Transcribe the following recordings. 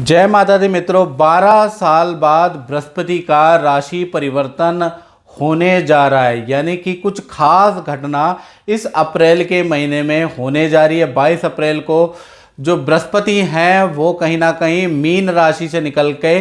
जय माता दी मित्रों, 12 साल बाद बृहस्पति का राशि परिवर्तन होने जा रहा है। यानी कि कुछ खास घटना इस अप्रैल के महीने में होने जा रही है। 22 अप्रैल को जो बृहस्पति हैं वो कहीं ना कहीं मीन राशि से निकल के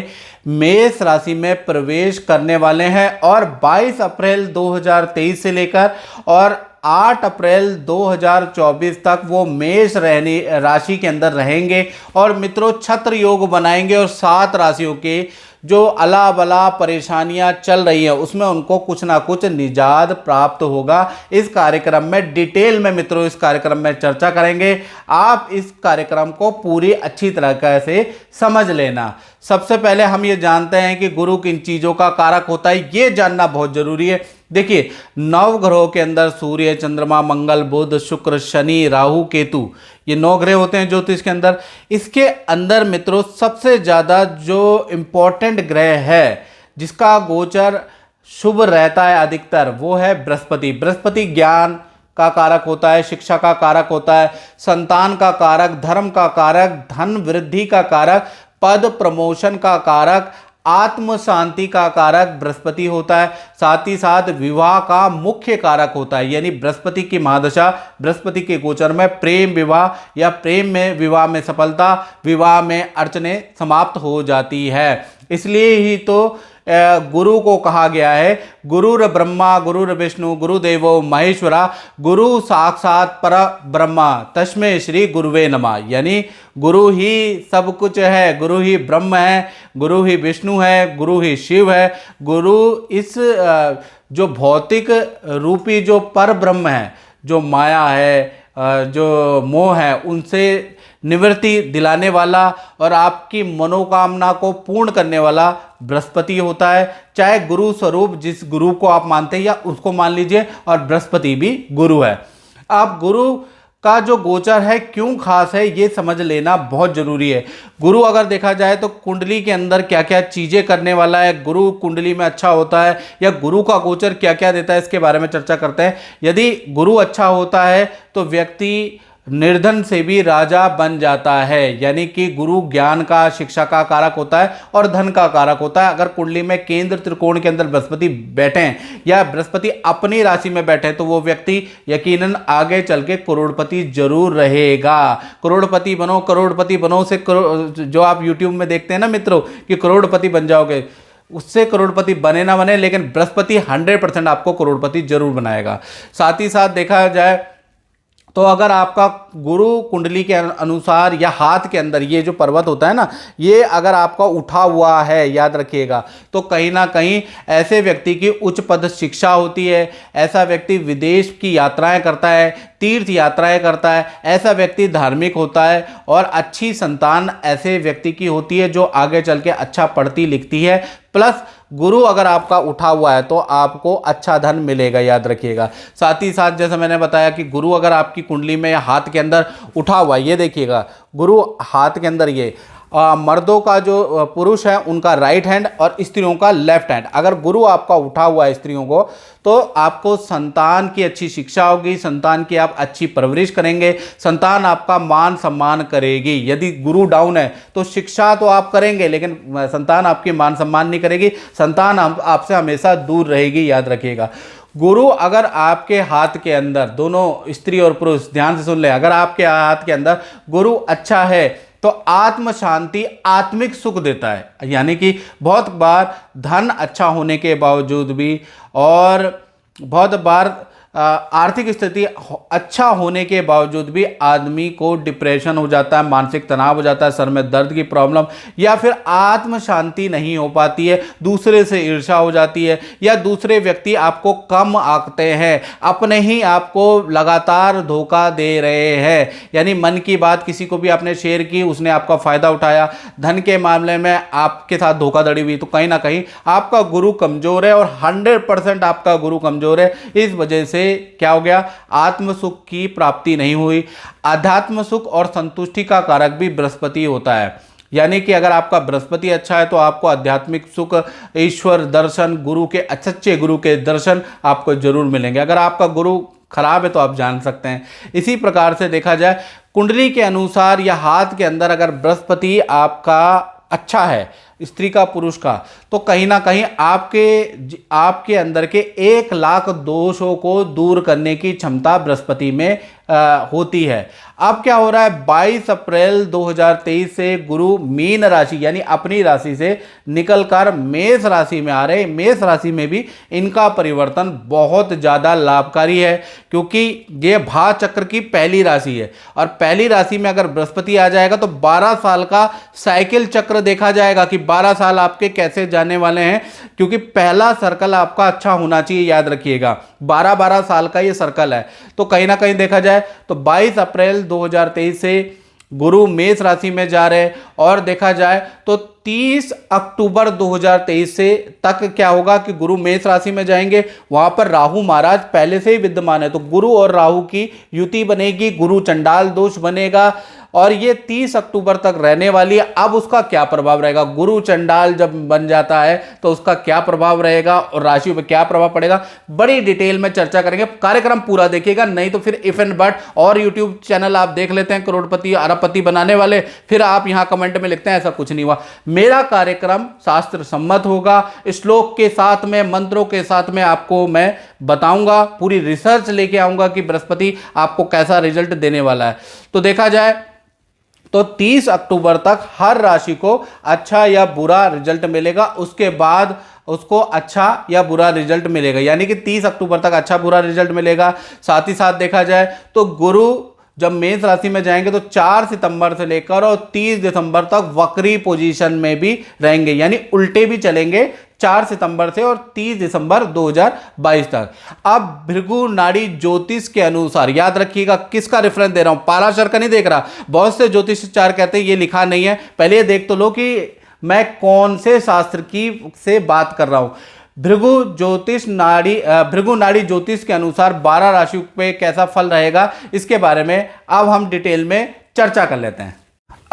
मेष राशि में प्रवेश करने वाले हैं और 22 अप्रैल 2023 से लेकर और 8 अप्रैल 2024 तक वो मेष राशि के अंदर रहेंगे और मित्रों छत्र योग बनाएंगे और 7 राशियों के जो अला बला परेशानियां चल रही हैं उसमें उनको कुछ ना कुछ निजात प्राप्त होगा। इस कार्यक्रम में डिटेल में मित्रों इस कार्यक्रम में चर्चा करेंगे। आप इस कार्यक्रम को पूरी अच्छी तरह से समझ लेना। सबसे पहले हम ये जानते हैं कि गुरु किन चीज़ों का कारक होता है, ये जानना बहुत जरूरी है। देखिए, 9 ग्रहों के अंदर सूर्य, चंद्रमा, मंगल, बुध, शुक्र, शनि, राहु, केतु, ये 9 ग्रह होते हैं ज्योतिष के अंदर। इसके अंदर मित्रों सबसे ज़्यादा जो इम्पोर्टेंट ग्रह है जिसका गोचर शुभ रहता है अधिकतर, वो है बृहस्पति। बृहस्पति ज्ञान का कारक होता है, शिक्षा का कारक होता है, संतान का कारक, धर्म का कारक, धन वृद्धि का कारक, पद प्रमोशन का कारक, आत्म शांति का कारक बृहस्पति होता है। साथ ही साथ विवाह का मुख्य कारक होता है। यानी बृहस्पति की महादशा, बृहस्पति के गोचर में प्रेम विवाह या प्रेम में विवाह में सफलता, विवाह में अड़चने समाप्त हो जाती है। इसलिए ही तो गुरु को कहा गया है गुरुर ब्रह्मा गुरुर विष्णु गुरुदेवो महेश्वरा गुरु साक्षात पर ब्रह्मा तस्मै श्री गुरुवे नमः। यानी गुरु ही सब कुछ है, गुरु ही ब्रह्म है, गुरु ही विष्णु है, गुरु ही शिव है। गुरु इस जो भौतिक रूपी जो पर ब्रह्म है, जो माया है, जो मोह है, उनसे निवृत्ति दिलाने वाला और आपकी मनोकामना को पूर्ण करने वाला बृहस्पति होता है। चाहे गुरु स्वरूप जिस गुरु को आप मानते हैं या उसको मान लीजिए, और बृहस्पति भी गुरु है। आप गुरु का जो गोचर है क्यों खास है ये समझ लेना बहुत जरूरी है। गुरु अगर देखा जाए तो कुंडली के अंदर क्या क्या चीजें करने वाला है, गुरु कुंडली में अच्छा होता है या गुरु का गोचर क्या क्या देता है, इसके बारे में चर्चा करते हैं। यदि गुरु अच्छा होता है तो व्यक्ति निर्धन से भी राजा बन जाता है। यानी कि गुरु ज्ञान का, शिक्षा का कारक होता है और धन का कारक होता है। अगर कुंडली में केंद्र त्रिकोण के अंदर बृहस्पति बैठे या बृहस्पति अपनी राशि में बैठे तो वो व्यक्ति यकीनन आगे चल के करोड़पति जरूर रहेगा। करोड़पति बनो, करोड़पति बनो से जो आप यूट्यूब में देखते हैं ना मित्रों कि करोड़पति बन जाओगे, उससे करोड़पति बने ना बने, लेकिन बृहस्पति 100% आपको करोड़पति जरूर बनाएगा। साथ ही साथ देखा जाए तो अगर आपका गुरु कुंडली के अनुसार या हाथ के अंदर ये जो पर्वत होता है ना, ये अगर आपका उठा हुआ है, याद रखिएगा, तो कहीं ना कहीं ऐसे व्यक्ति की उच्च पद शिक्षा होती है। ऐसा व्यक्ति विदेश की यात्राएं करता है, तीर्थ यात्राएं करता है। ऐसा व्यक्ति धार्मिक होता है और अच्छी संतान ऐसे व्यक्ति की होती है जो आगे चल के अच्छा पढ़ती लिखती है। प्लस गुरु अगर आपका उठा हुआ है तो आपको अच्छा धन मिलेगा, याद रखिएगा। साथ ही साथ जैसे मैंने बताया कि गुरु अगर आपकी कुंडली में या हाथ के अंदर उठा हुआ है, ये देखिएगा गुरु हाथ के अंदर, ये मर्दों का जो पुरुष है उनका राइट हैंड और स्त्रियों का लेफ्ट हैंड, अगर गुरु आपका उठा हुआ है स्त्रियों को, तो आपको संतान की अच्छी शिक्षा होगी, संतान की आप अच्छी परवरिश करेंगे, संतान आपका मान सम्मान करेगी। यदि गुरु डाउन है तो शिक्षा तो आप करेंगे लेकिन संतान आपकी मान सम्मान नहीं करेगी, संतान आपसे हमेशा दूर रहेगी, याद रखिएगा। गुरु अगर आपके हाथ के अंदर, दोनों स्त्री और पुरुष ध्यान से सुन ले, अगर आपके हाथ के अंदर गुरु अच्छा है तो आत्म शांति, आत्मिक सुख देता है। यानी कि बहुत बार धन अच्छा होने के बावजूद भी और बहुत बार आर्थिक स्थिति अच्छा होने के बावजूद भी आदमी को डिप्रेशन हो जाता है, मानसिक तनाव हो जाता है, सर में दर्द की प्रॉब्लम, या फिर आत्म शांति नहीं हो पाती है, दूसरे से ईर्ष्या हो जाती है, या दूसरे व्यक्ति आपको कम आंकते हैं, अपने ही आपको लगातार धोखा दे रहे हैं। यानी मन की बात किसी को भी आपने शेयर की, उसने आपका फायदा उठाया, धन के मामले में आपके साथ धोखाधड़ी हुई, तो कहीं ना कहीं आपका गुरु कमजोर है और 100% आपका गुरु कमजोर है। इस वजह से क्या हो गया, आत्म सुख की प्राप्ति नहीं हुई। आध्यात्म सुख और संतुष्टि का कारक भी बृहस्पति होता है। यानी कि अगर आपका बृहस्पति अच्छा है तो आपको आध्यात्मिक सुख, ईश्वर दर्शन, गुरु के अच्छे गुरु के दर्शन आपको जरूर मिलेंगे। अगर आपका गुरु खराब है तो आप जान सकते हैं। इसी प्रकार से देखा जाए कुंडली के अनुसार या हाथ के अंदर अगर बृहस्पति आपका अच्छा है स्त्री का पुरुष का, तो कहीं ना कहीं आपके अंदर के 1,00,000 दोषों को दूर करने की क्षमता बृहस्पति में होती है। अब क्या हो रहा है, 22 अप्रैल 2023 से गुरु मीन राशि यानी अपनी राशि से निकलकर मेष राशि में आ रहे। मेष राशि में भी इनका परिवर्तन बहुत ज़्यादा लाभकारी है, क्योंकि ये भा चक्र की पहली राशि है और पहली राशि में अगर बृहस्पति आ जाएगा तो 12 साल का साइकिल चक्र देखा जाएगा कि 12 साल आपके कैसे जाने वाले हैं, क्योंकि पहला सर्कल आपका अच्छा होना चाहिए, याद रखिएगा 12-12 साल का ये सर्कल है। तो कहीं ना कहीं देखा जाए तो 22 अप्रैल 2023 से गुरु मेष राशि में जा रहे हैं और देखा जाए तो 30 अक्टूबर 2023 से तक क्या होगा कि गुरु मेष राशि में जाएंगे, वहां पर राहु महाराज पहले से ही विद्यमान है, तो गुरु और राहु की युति बनेगी, गुरु चंडाल दोष बनेगा और ये 30 अक्टूबर तक रहने वाली है। अब उसका क्या प्रभाव रहेगा, गुरु चंडाल जब बन जाता है तो उसका क्या प्रभाव रहेगा और राशि पर क्या प्रभाव पड़ेगा, बड़ी डिटेल में चर्चा करेंगे। कार्यक्रम पूरा देखिएगा, नहीं तो फिर इफ एंड बट और यूट्यूब चैनल आप देख लेते हैं करोड़पति अरबपति बनाने वाले, फिर आप यहां कमेंट में लिखते हैं ऐसा कुछ नहीं हुआ। मेरा कार्यक्रम शास्त्र सम्मत होगा, श्लोक के साथ में मंत्रों के साथ में आपको मैं बताऊंगा, पूरी रिसर्च लेके आऊंगा कि बृहस्पति आपको कैसा रिजल्ट देने वाला है। तो देखा जाए तो 30 अक्टूबर तक हर राशि को अच्छा या बुरा रिजल्ट मिलेगा, उसके बाद उसको अच्छा या बुरा रिजल्ट मिलेगा, यानी कि 30 अक्टूबर तक अच्छा बुरा रिजल्ट मिलेगा। साथ ही साथ देखा जाए तो गुरु जब मेष राशि में जाएंगे तो 4 सितंबर से लेकर और 30 दिसंबर तक वक्री पोजीशन में भी रहेंगे, यानी उल्टे भी चलेंगे 4 सितंबर से और 30 दिसंबर 2022 तक। अब भृगु नाड़ी ज्योतिष के अनुसार, याद रखिएगा किसका रेफरेंस दे रहा हूं, पाराशर का नहीं देख रहा, बहुत से ज्योतिषाचार कहते हैं ये लिखा नहीं है, पहले ये देख तो लो कि मैं कौन से शास्त्र की से बात कर रहा हूं। भृगु नाड़ी ज्योतिष के अनुसार 12 राशियों पे कैसा फल रहेगा, इसके बारे में अब हम डिटेल में चर्चा कर लेते हैं।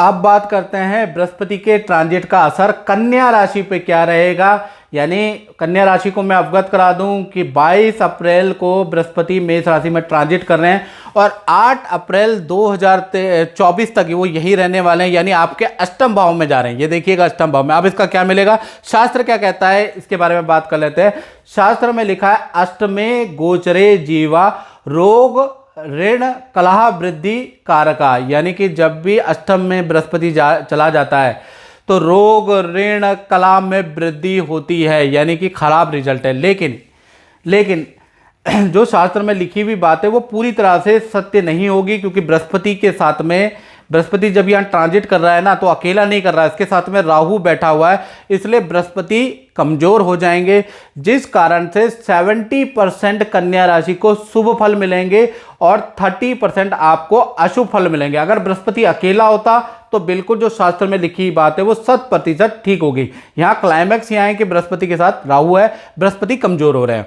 अब बात करते हैं बृहस्पति के ट्रांजिट का असर कन्या राशि पे क्या रहेगा। यानी कन्या राशि को मैं अवगत करा दूं कि 22 अप्रैल को बृहस्पति मेष राशि में ट्रांजिट कर रहे हैं और 8 अप्रैल 2024 तक वो यही रहने वाले हैं, यानी आपके अष्टम भाव में जा रहे हैं। ये देखिएगा अष्टम भाव में। अब इसका क्या मिलेगा, शास्त्र क्या कहता है इसके बारे में बात कर लेते हैं। शास्त्र में लिखा है अष्टमे गोचरे जीवा रोग ऋण कलह वृद्धि कारका, यानी कि जब भी अष्टम में बृहस्पति चला जाता है तो रोग ऋण कलह में वृद्धि होती है, यानी कि खराब रिजल्ट है। लेकिन जो शास्त्र में लिखी हुई बात है वो पूरी तरह से सत्य नहीं होगी, क्योंकि बृहस्पति के साथ में बृहस्पति जब यहाँ ट्रांजिट कर रहा है ना तो अकेला नहीं कर रहा है, इसके साथ में राहु बैठा हुआ है, इसलिए बृहस्पति कमजोर हो जाएंगे, जिस कारण से 70% कन्या राशि को शुभ फल मिलेंगे और 30% आपको अशुभ फल मिलेंगे। अगर बृहस्पति अकेला होता तो बिल्कुल जो शास्त्र में लिखी बात है वो 100% ठीक होगी। यहाँ क्लाइमैक्स यहाँ है कि बृहस्पति के साथ राहु है, बृहस्पति कमजोर हो रहे हैं।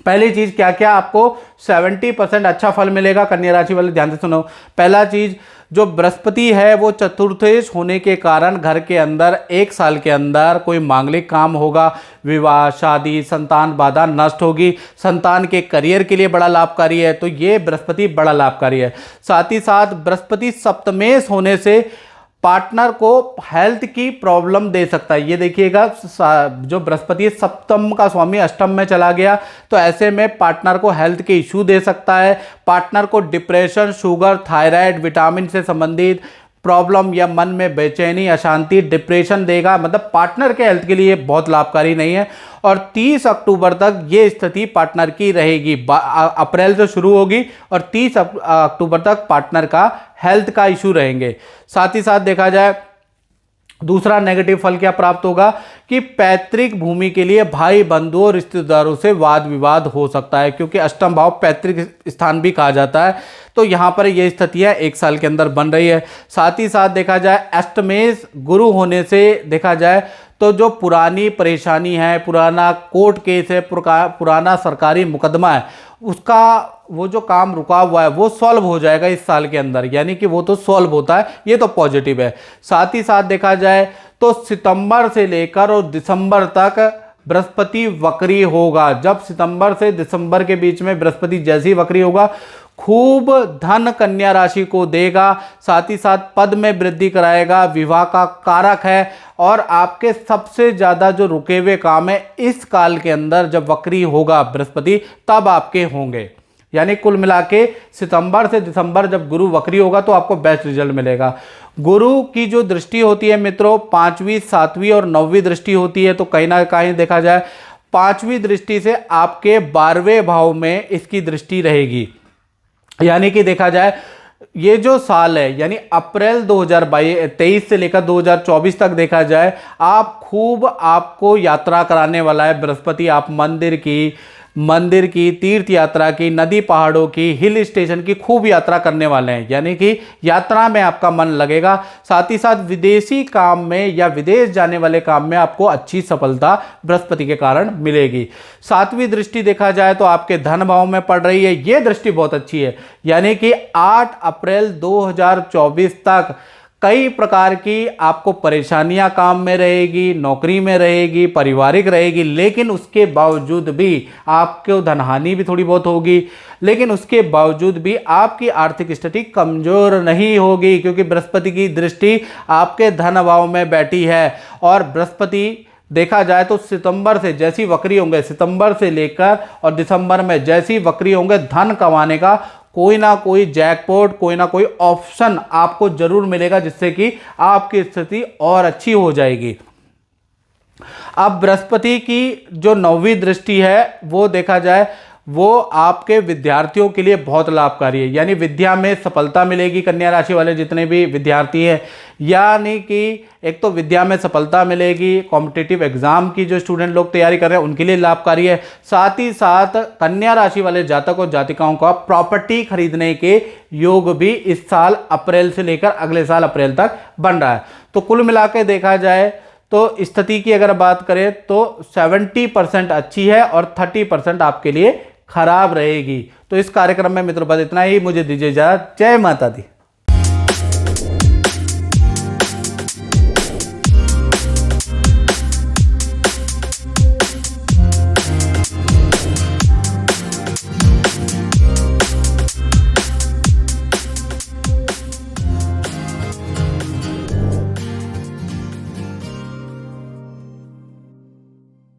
पहली चीज क्या क्या आपको 70% अच्छा फल मिलेगा, कन्या राशि वाले ध्यान से सुनो। पहला चीज, जो बृहस्पति है वो चतुर्थेश होने के कारण घर के अंदर 1 साल के अंदर कोई मांगलिक काम होगा, विवाह शादी संतान बाधा नष्ट होगी, संतान के करियर के लिए बड़ा लाभकारी है, तो ये बृहस्पति बड़ा लाभकारी है। साथ ही साथ बृहस्पति सप्तमेश होने से पार्टनर को हेल्थ की प्रॉब्लम दे सकता है। ये देखिएगा जो बृहस्पति सप्तम का स्वामी अष्टम में चला गया तो ऐसे में पार्टनर को हेल्थ के इश्यू दे सकता है, पार्टनर को डिप्रेशन शुगर थायराइड विटामिन से संबंधित प्रॉब्लम या मन में बेचैनी अशांति डिप्रेशन देगा, मतलब पार्टनर के हेल्थ के लिए बहुत लाभकारी नहीं है। और 30 अक्टूबर तक ये स्थिति पार्टनर की रहेगी, अप्रैल से शुरू होगी और 30 अक्टूबर तक पार्टनर का हेल्थ का इशू रहेंगे। साथ ही साथ देखा जाए दूसरा नेगेटिव फल क्या प्राप्त होगा कि पैतृक भूमि के लिए भाई बंधुओं रिश्तेदारों से वाद विवाद हो सकता है, क्योंकि अष्टम भाव पैतृक स्थान भी कहा जाता है, तो यहाँ पर ये स्थितियाँ 1 साल के अंदर बन रही है। साथ ही साथ देखा जाए अष्टमेश गुरु होने से देखा जाए तो जो पुरानी परेशानी है, पुराना कोर्ट केस है, पुराना सरकारी मुकदमा है, उसका वो जो काम रुका हुआ है वो सॉल्व हो जाएगा इस साल के अंदर, यानी कि वो तो सॉल्व होता है, ये तो पॉजिटिव है। साथ ही साथ देखा जाए तो सितंबर से लेकर और दिसंबर तक बृहस्पति वक्री होगा। जब सितंबर से दिसंबर के बीच में बृहस्पति जैसे ही वक्री होगा, खूब धन कन्या राशि को देगा, साथ ही साथ पद में वृद्धि कराएगा, विवाह का कारक है और आपके सबसे ज़्यादा जो रुके हुए काम है इस काल के अंदर जब वक्री होगा बृहस्पति तब आपके होंगे। यानी कुल मिला के सितंबर से दिसंबर जब गुरु वक्री होगा तो आपको बेस्ट रिजल्ट मिलेगा। गुरु की जो दृष्टि होती है मित्रों 5वीं 7वीं और 9वीं दृष्टि होती है, तो कहीं ना कहीं देखा जाए 5वीं दृष्टि से आपके 12वें भाव में इसकी दृष्टि रहेगी। यानी कि देखा जाए ये जो साल है यानी अप्रैल 2023 से लेकर 2024 तक देखा जाए आपको यात्रा कराने वाला है बृहस्पति। आप मंदिर की तीर्थ यात्रा की, नदी पहाड़ों की, हिल स्टेशन की खूब यात्रा करने वाले हैं। यानी कि यात्रा में आपका मन लगेगा, साथ ही साथ विदेशी काम में या विदेश जाने वाले काम में आपको अच्छी सफलता बृहस्पति के कारण मिलेगी। 7वीं दृष्टि देखा जाए तो आपके धन भाव में पड़ रही है, ये दृष्टि बहुत अच्छी है। यानी कि 8 अप्रैल 2024 तक कई प्रकार की आपको परेशानियां काम में रहेगी, नौकरी में रहेगी, पारिवारिक रहेगी, लेकिन उसके बावजूद भी आपको धनहानि भी थोड़ी बहुत होगी, लेकिन उसके बावजूद भी आपकी आर्थिक स्थिति कमजोर नहीं होगी क्योंकि बृहस्पति की दृष्टि आपके धन भाव में बैठी है। और बृहस्पति देखा जाए तो सितंबर से जैसी वक्री होंगे, सितंबर से लेकर और दिसंबर में जैसी वक्री होंगे, धन कमाने का कोई ना कोई जैकपॉट, कोई ना कोई ऑप्शन आपको जरूर मिलेगा जिससे कि आपकी स्थिति और अच्छी हो जाएगी। अब बृहस्पति की जो 9वीं दृष्टि है वो देखा जाए वो आपके विद्यार्थियों के लिए बहुत लाभकारी है। यानी विद्या में सफलता मिलेगी कन्या राशि वाले जितने भी विद्यार्थी हैं, यानी कि एक तो विद्या में सफलता मिलेगी, कॉम्पिटिटिव एग्जाम की जो स्टूडेंट लोग तैयारी कर रहे हैं उनके लिए लाभकारी है। साथ ही साथ कन्या राशि वाले जातक और जातिकाओं का प्रॉपर्टी खरीदने के योग भी इस साल अप्रैल से लेकर अगले साल अप्रैल तक बन रहा है। तो कुल मिला के देखा जाए तो स्थिति की अगर बात करें तो 70% अच्छी है और 30% आपके लिए खराब रहेगी। तो इस कार्यक्रम में मित्रों बस इतना ही, मुझे दीजिए इजाजत। जय माता दी।